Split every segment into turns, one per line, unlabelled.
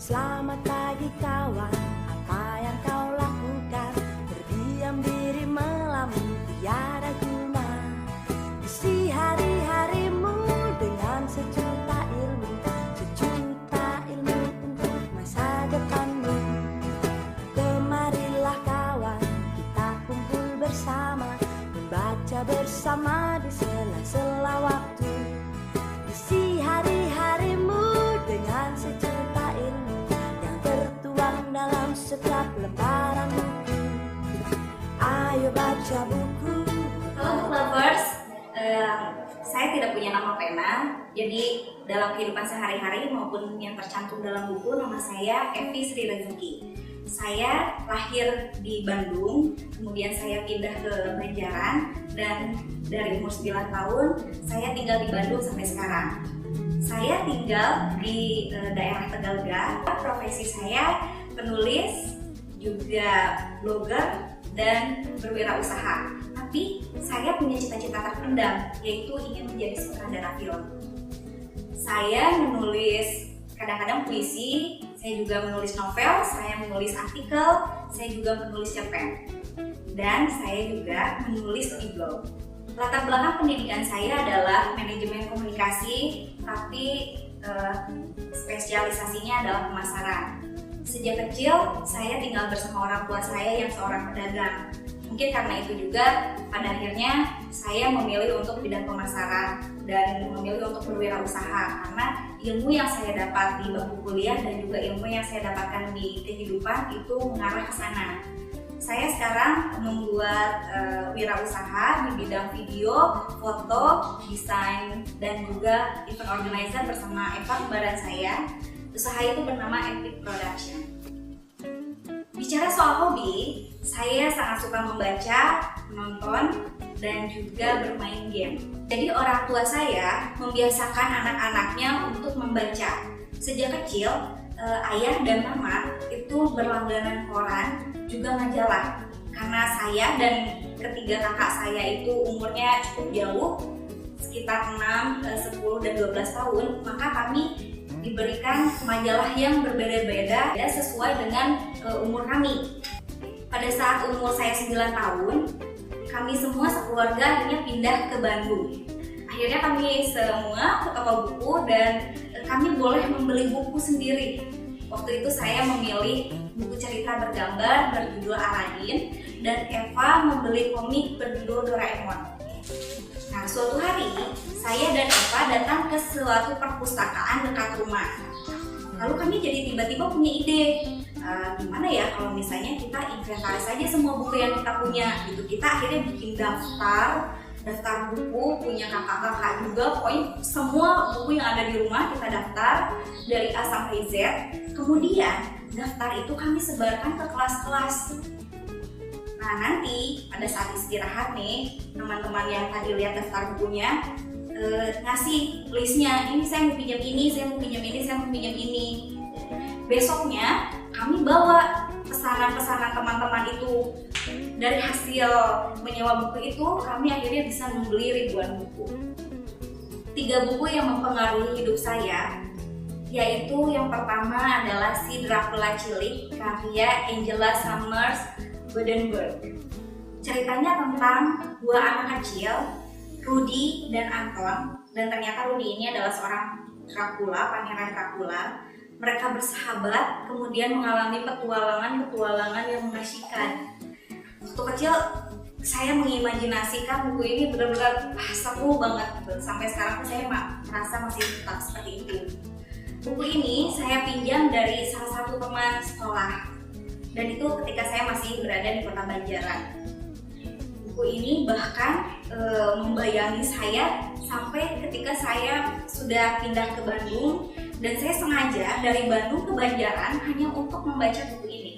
Selamat pagi kawan, apa yang kau lakukan? Berdiam diri melamun tiada guna. Isi hari-harimu dengan sejuta ilmu untuk masa depanmu. Kemarilah kawan, kita kumpul bersama, membaca bersama di sela-sela waktu. Isi hari-harimu dengan sejuta ilmu yang tertuang dalam setiap lembaran buku. Ayo baca buku.
Halo book lovers, saya tidak punya nama pena, jadi dalam kehidupan sehari-hari maupun yang tercantum dalam buku, nama saya Evi Sri Rezeki. Saya lahir di Bandung, kemudian saya pindah ke Banjaran, dan dari umur 9 tahun saya tinggal di Bandung sampai sekarang. Saya tinggal di daerah Tegalega. Profesi saya penulis, juga blogger, dan berwirausaha. Tapi saya punya cita-cita terpendam, yaitu ingin menjadi sutradara film. Saya menulis kadang-kadang puisi, saya juga menulis novel, saya menulis artikel, saya juga menulis cerpen, dan saya juga menulis di blog. Latar belakang pendidikan saya adalah manajemen komunikasi, tapi spesialisasinya adalah pemasaran. Sejak kecil, saya tinggal bersama orang tua saya yang seorang pedagang. Mungkin karena itu juga, pada akhirnya saya memilih untuk bidang pemasaran dan memilih untuk berwirausaha, karena ilmu yang saya dapat di bangku kuliah dan juga ilmu yang saya dapatkan di kehidupan itu mengarah ke sana. Saya sekarang membuat wirausaha di bidang video, foto, desain, dan juga event organizer bersama Eva, kembaran saya. Usaha itu bernama Epic Production. Bicara soal hobi, saya sangat suka membaca, menonton, dan juga bermain game. Jadi orang tua saya membiasakan anak-anaknya untuk membaca. Sejak kecil, ayah dan mama itu berlangganan koran, juga majalah. Karena saya dan ketiga kakak saya itu umurnya cukup jauh, sekitar 6, 10, dan 12 tahun, maka kami diberikan majalah yang berbeda-beda sesuai dengan umur kami. Pada saat umur saya 9 tahun, kami semua sekeluarga akhirnya pindah ke Bandung. Akhirnya kami semua ke toko buku dan kami boleh membeli buku sendiri. Waktu itu saya memilih buku cerita bergambar berjudul Aladin, dan Eva membeli komik berjudul Doraemon. Nah, suatu hari saya dan Eva datang ke suatu perpustakaan dekat rumah. Lalu kami jadi tiba-tiba punya ide, gimana ya kalau misalnya kita inventaris aja semua buku yang kita punya gitu. Kita akhirnya bikin daftar buku punya kakak-kakak juga, pokoknya semua buku yang ada di rumah kita daftar dari A sampai Z. Kemudian daftar itu kami sebarkan ke kelas-kelas. Nah, nanti pada saat istirahat nih, teman-teman yang tadi lihat daftar bukunya ngasih listnya, ini saya mau pinjam ini, saya mau pinjam ini, saya mau pinjam ini. Besoknya kami bawa pesanan-pesanan teman-teman itu. Dari hasil menyewa buku itu, kami akhirnya bisa membeli ribuan buku. 3 buku yang mempengaruhi hidup saya, yaitu yang pertama adalah Si Dracula Cilik karya Angela Sommers Gutenberg. Ceritanya tentang 2 anak kecil, Rudy dan Anton, dan ternyata Rudy ini adalah seorang Dracula, pangeran Dracula. Mereka bersahabat, kemudian mengalami petualangan yang mengasyikan. Waktu kecil saya mengimajinasikan buku ini benar-benar seru banget. Sampai sekarang saya merasa masih tetap seperti itu. Buku ini saya pinjam dari salah satu teman sekolah, dan itu ketika saya masih berada di kota Banjaran. Buku ini bahkan membayangi saya sampai ketika saya sudah pindah ke Bandung, dan saya sengaja dari Bandung ke Banjaran hanya untuk membaca buku ini.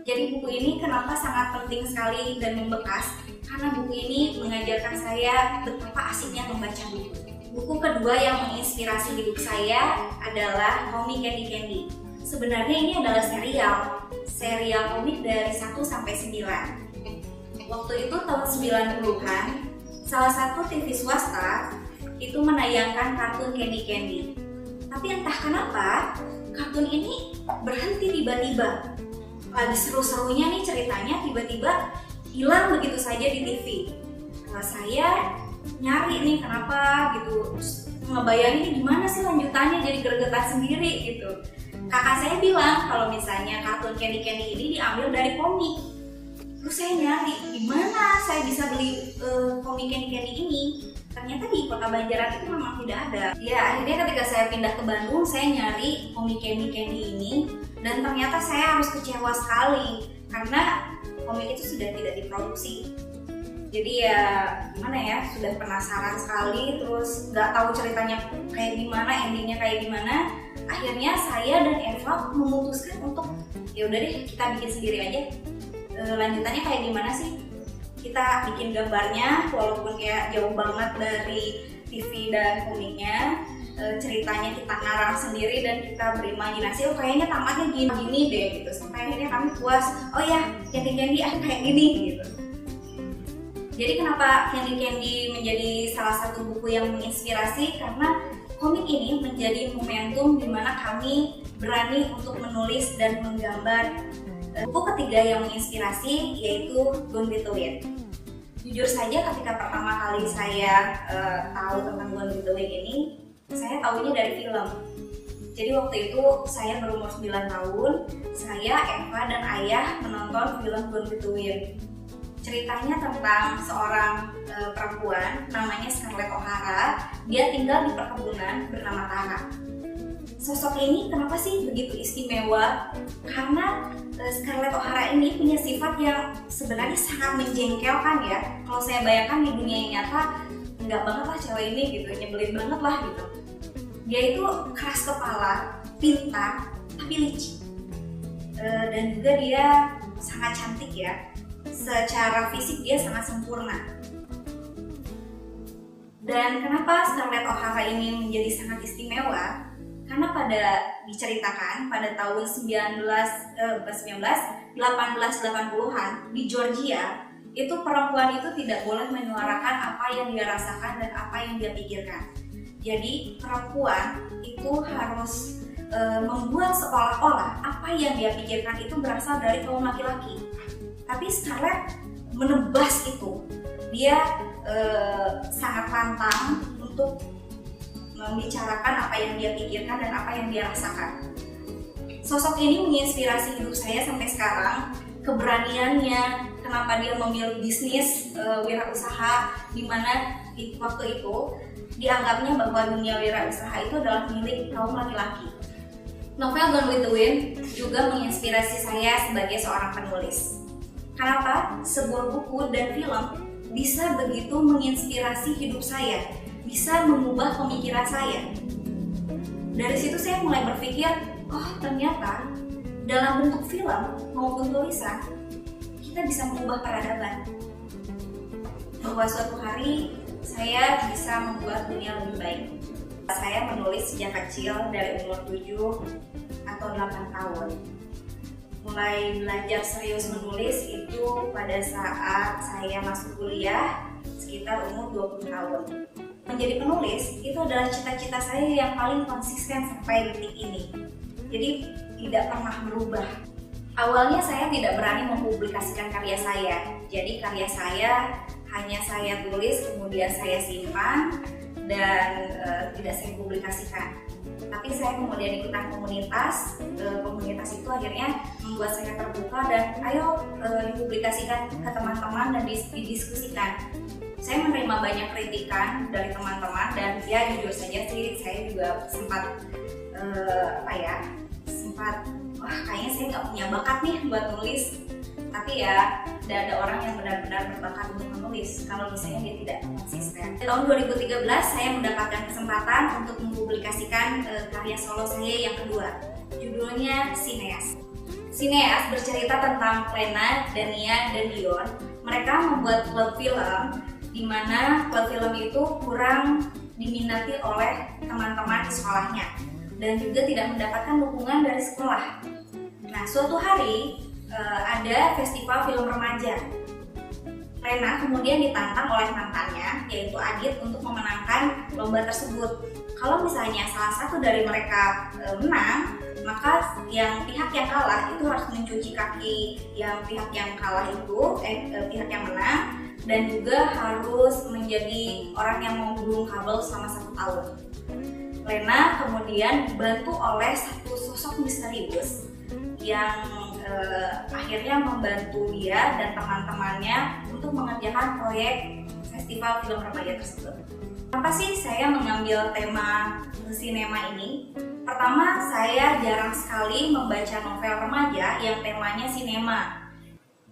Jadi buku ini kenapa sangat penting sekali dan membekas? Karena buku ini mengajarkan saya betapa asiknya membaca buku. Buku kedua yang menginspirasi hidup saya adalah Komik Candy. Sebenarnya ini adalah serial komik dari 1 sampai 9. Waktu itu tahun 90-an, salah satu TV swasta itu menayangkan kartun Candy. Tapi entah kenapa kartun ini berhenti tiba-tiba. Lagi seru-serunya nih ceritanya, tiba-tiba hilang begitu saja di TV. Saya nyari nih kenapa gitu, terus ngebayangin gimana sih lanjutannya, jadi gregetan sendiri gitu. Kakak saya bilang kalau misalnya kartun Candy Candy ini diambil dari komik. Terus saya nyari gimana saya bisa beli komik Candy Candy ini. Ternyata di Kota Banjaran itu memang tidak ada. Ya akhirnya ketika saya pindah ke Bandung, saya nyari komik Candy Candy ini, dan ternyata saya harus kecewa sekali karena komik itu sudah tidak diproduksi. Jadi ya gimana ya, sudah penasaran sekali, terus nggak tahu ceritanya kayak gimana, endingnya kayak gimana. Akhirnya saya dan Eva memutuskan untuk ya udah deh kita bikin sendiri aja. Lanjutannya kayak gimana sih? Kita bikin gambarnya walaupun kayak jauh banget dari TV dan komiknya. Ceritanya kita ngarang sendiri dan kita berimajinasi, oh kayaknya tamatnya gini deh gitu. Sampai akhirnya kami puas, oh ya Candy Candy kayak gini gitu. Jadi kenapa Candy Candy menjadi salah satu buku yang menginspirasi? Karena komik ini menjadi momentum di mana kami berani untuk menulis dan menggambar. Buku ketiga yang menginspirasi yaitu Gone with the Wind. Jujur saja ketika pertama kali saya tahu tentang Gone with the Wind ini, saya tahunya dari film. Jadi waktu itu saya berumur 9 tahun, saya, Eva, dan ayah menonton film Gone with the Wind. Ceritanya tentang seorang perempuan namanya Scarlett O'Hara. Dia tinggal di perkebunan bernama Tara. Sosok ini kenapa sih begitu istimewa? Karena Scarlett O'Hara ini punya sifat yang sebenarnya sangat menjengkelkan ya. Kalau saya bayangkan di dunia yang nyata, enggak banget lah cewek ini gitu, nyebelin banget lah gitu. Dia itu keras kepala, pintar, tapi licik. Dan juga dia sangat cantik ya. Secara fisik dia sangat sempurna. Dan kenapa Scarlett O'Hara ini menjadi sangat istimewa? Karena diceritakan pada tahun 1880-an di Georgia, itu perempuan itu tidak boleh menyuarakan apa yang dia rasakan dan apa yang dia pikirkan. Jadi perempuan itu harus membuat seolah-olah apa yang dia pikirkan itu berasal dari kaum laki-laki. Tapi Scarlett menebas itu. Dia sangat lantang untuk membicarakan apa yang dia pikirkan dan apa yang dia rasakan. Sosok ini menginspirasi hidup saya sampai sekarang. Keberaniannya, kenapa dia memilih bisnis wirausaha, di mana waktu itu dianggapnya bahwa dunia wirausaha itu adalah milik kaum laki-laki. Novel Gone with the Wind juga menginspirasi saya sebagai seorang penulis. Kenapa? Sebuah buku dan film bisa begitu menginspirasi hidup saya, bisa mengubah pemikiran saya. Dari situ saya mulai berpikir, oh ternyata dalam bentuk film maupun tulisan kita bisa mengubah peradaban. Bahwa suatu hari saya bisa membuat dunia lebih baik. Saya menulis sejak kecil dari umur 7 atau 8 tahun. Mulai belajar serius menulis itu pada saat saya masuk kuliah sekitar umur 20 tahun. Menjadi penulis itu adalah cita-cita saya yang paling konsisten sampai detik ini. Jadi tidak pernah berubah. Awalnya saya tidak berani mempublikasikan karya saya. Jadi karya saya hanya saya tulis, kemudian saya simpan dan tidak saya publikasikan. Tapi saya kemudian ikutan komunitas. Komunitas itu akhirnya membuat saya terbuka dan ayo dipublikasikan ke teman-teman dan didiskusikan. Saya menerima banyak kritikan dari teman-teman dan ya jujur saja sih saya juga sempat wah kayaknya saya nggak punya bakat nih buat nulis. Tapi ya tidak ada orang yang benar-benar berbakat untuk menulis kalau misalnya dia tidak konsisten. Di tahun 2013 saya mendapatkan kesempatan untuk mempublikasikan karya solo saya yang kedua. Judulnya Sineas. Sineas bercerita tentang Lena, Dania, dan Dion. Mereka membuat klub film di mana klub film itu kurang diminati oleh teman-teman di sekolahnya dan juga tidak mendapatkan dukungan dari sekolah. Nah, suatu hari ada festival film remaja. Lena kemudian ditantang oleh mantannya, yaitu Adit, untuk memenangkan lomba tersebut. Kalau misalnya salah satu dari mereka menang, maka yang pihak yang kalah itu harus mencuci kaki yang pihak yang kalah itu, pihak yang menang, dan juga harus menjadi orang yang menghubung kabel selama 1 tahun. Lena kemudian dibantu oleh satu sosok misterius yang akhirnya membantu dia dan teman-temannya untuk mengerjakan proyek festival film remaja tersebut. Kenapa sih saya mengambil tema sinema ini? Pertama, saya jarang sekali membaca novel remaja yang temanya sinema.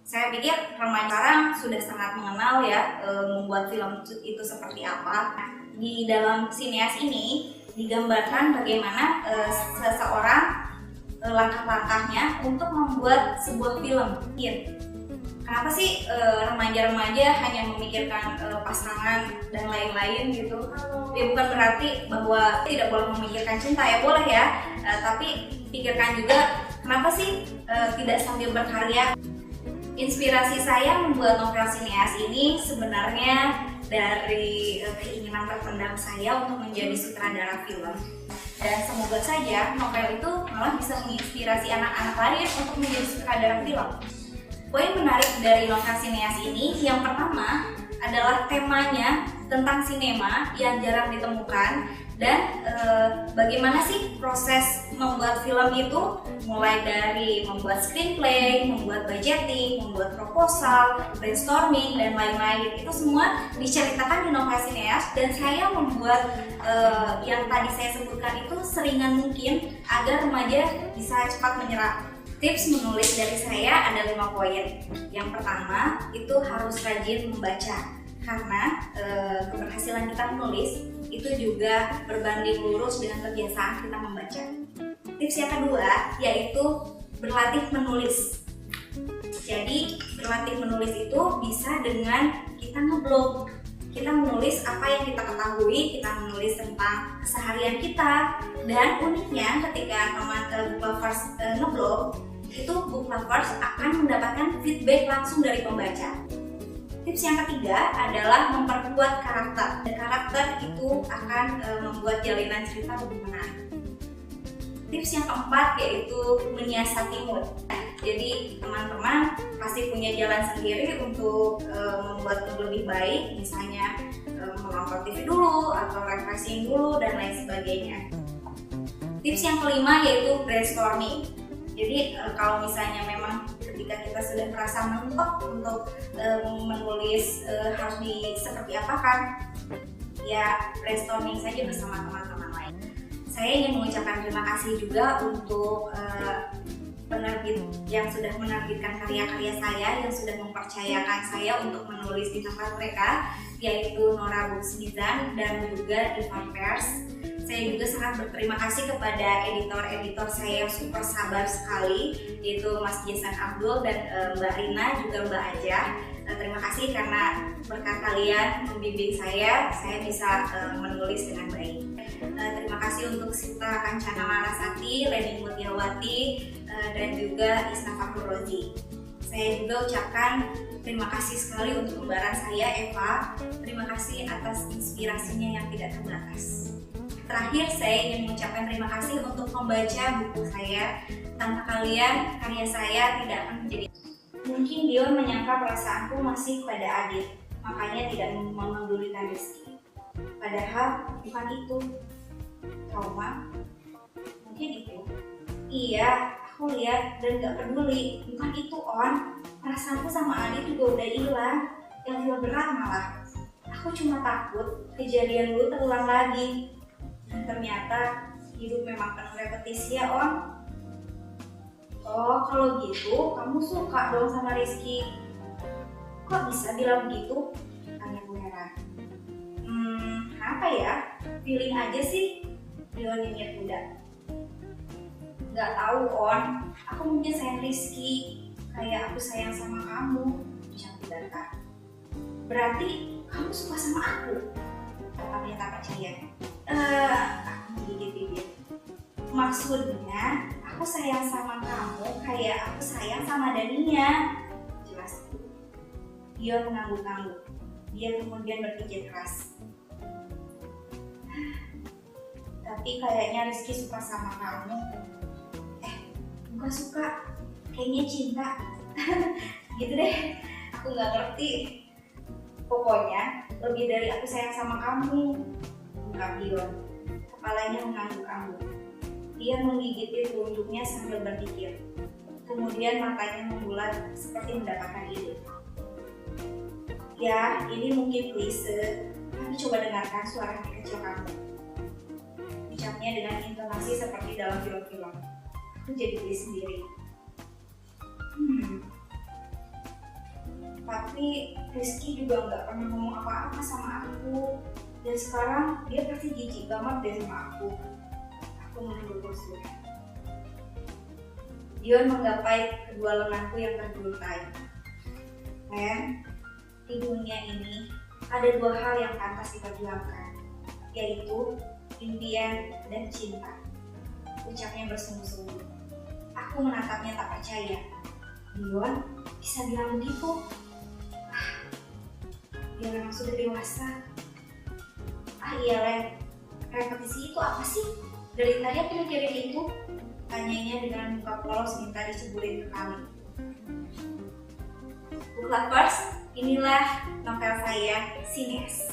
Saya pikir remaja sekarang sudah sangat mengenal ya membuat film itu seperti apa. Di dalam sineas ini digambarkan bagaimana seseorang langkah-langkahnya untuk membuat sebuah film. Kenapa sih remaja-remaja hanya memikirkan pasangan dan lain-lain gitu? Ya bukan berarti bahwa tidak boleh memikirkan cinta, ya boleh ya, tapi pikirkan juga kenapa sih tidak sambil berkarya. Inspirasi saya membuat novel sineas ini sebenarnya dari keinginan terpendam saya untuk menjadi sutradara film. Dan semoga saja novel itu malah bisa menginspirasi anak-anak lain untuk menjadi sutradara film. Poin menarik dari novel sineas ini yang pertama adalah temanya tentang sinema yang jarang ditemukan, dan bagaimana sih proses membuat film itu, mulai dari membuat screenplay, membuat budgeting, membuat proposal, brainstorming, dan lain-lain. Itu semua diceritakan di novel sineas, dan saya membuat yang tadi saya sebutkan itu seringan mungkin agar remaja bisa cepat menyerap. Tips menulis dari saya ada 5 poin. Yang pertama itu harus rajin membaca, karena keberhasilan kita menulis itu juga berbanding lurus dengan kebiasaan kita membaca. Tips yang kedua yaitu berlatih menulis. Jadi berlatih menulis itu bisa dengan kita ngeblog. Kita menulis apa yang kita ketahui, kita menulis tentang keseharian kita. Dan uniknya ketika teman book lovers ngeblog, itu book lovers akan mendapatkan feedback langsung dari pembaca. Tips yang ketiga adalah memperkuat karakter. Dan karakter itu akan membuat jalinan cerita lebih menarik. Tips yang keempat yaitu menyiasati mood. Jadi teman-teman pasti punya jalan sendiri untuk membuat mood lebih baik, misalnya menonton TV dulu atau refreshing dulu dan lain sebagainya. Tips yang kelima yaitu brainstorming. Jadi kalau misalnya memang ketika kita sudah merasa mentok untuk menulis harus seperti apa kan, ya brainstorming saja bersama teman-teman lain. Saya ingin mengucapkan terima kasih juga untuk penerbit yang sudah menerbitkan karya-karya saya, yang sudah mempercayakan saya untuk menulis di tempat mereka, yaitu Nora Books Mizan dan juga Ivan Pers. Saya juga sangat berterima kasih kepada editor-editor saya yang super sabar sekali, yaitu Mas Jason Abdul dan Mbak Rina, juga Mbak Aja. Terima kasih karena berkat kalian membimbing saya bisa menulis dengan baik. Terima kasih untuk Sita Kancana Larasati, Leni Mutiawati, dan juga Isna Fakhrurozi. Saya juga ucapkan terima kasih sekali untuk kembaran saya, Eva. Terima kasih atas inspirasinya yang tidak terbatas. Terakhir, saya ingin mengucapkan terima kasih untuk membaca buku saya. Tanpa kalian, karya saya tidak akan menjadi. Mungkin Dion menyangka perasaanku masih pada Adit, makanya tidak memedulikan Rizky. Padahal bukan itu. Trauma? Mungkin itu. Iya, aku lihat dan gak peduli. Bukan itu, On. Perasaanku sama Adit juga udah hilang. Yang lebih berat malah. Aku cuma takut kejadian dulu terulang lagi. Dan ternyata hidup memang penuh repetisi ya, On. Oh, kalau gitu kamu suka dong sama Rizky. Kok bisa bilang begitu? Tanya Bu Hera. Apa ya? Feeling aja sih. Dion nyinyir kuda. Gak tahu, On. Aku mungkin sayang Rizky, kayak aku sayang sama kamu. Ucap Data. Berarti kamu suka sama aku? Katanya tak percaya. Aku menggigit-gigit. Maksudnya, aku sayang sama kamu kayak aku sayang sama Dania. Jelas. Dia mengangguk-angguk. Dia kemudian berpikir keras. Tapi kayaknya Rizky suka sama kamu. bukan suka, kayaknya cinta. Gitu deh, aku nggak ngerti. Pokoknya lebih dari aku sayang sama kamu, ungkap Dion. Kepalanya mengangguk-angguk. Dia menggigit telunjuknya sambil berpikir. Kemudian matanya membulat seperti mendapatkan ide. Ya, ini mungkin klise, tapi coba dengarkan suara hati kecil kamu. Ucapnya dengan intonasi seperti dalam film-film. Aku jadi diri sendiri. Tapi Rizky juga nggak pernah ngomong apa-apa sama aku. Dan sekarang dia pasti jijik banget deh sama aku. Aku menunggu kursi. Dion menggapai kedua lenganku yang terjuntai. Ren, di dunia ini ada dua hal yang pantas diperjuangkan, yaitu impian dan cinta. Ucapnya bersungguh-sungguh. Aku menatapnya tak percaya. Dion bisa bilang begitu? Dia memang sudah dewasa. Iya Ren, repetisi itu apa sih? Dari tadi aku mikirin itu. Tanyanya dengan muka polos minta diceburin ke kali. Book lovers, inilah novel saya, Sines.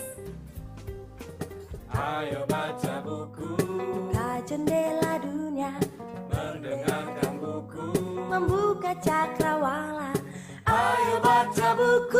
Ayo baca buku,
Buka jendela dunia,
mendengarkan buku.
membuka cakrawala.
Ayo baca buku.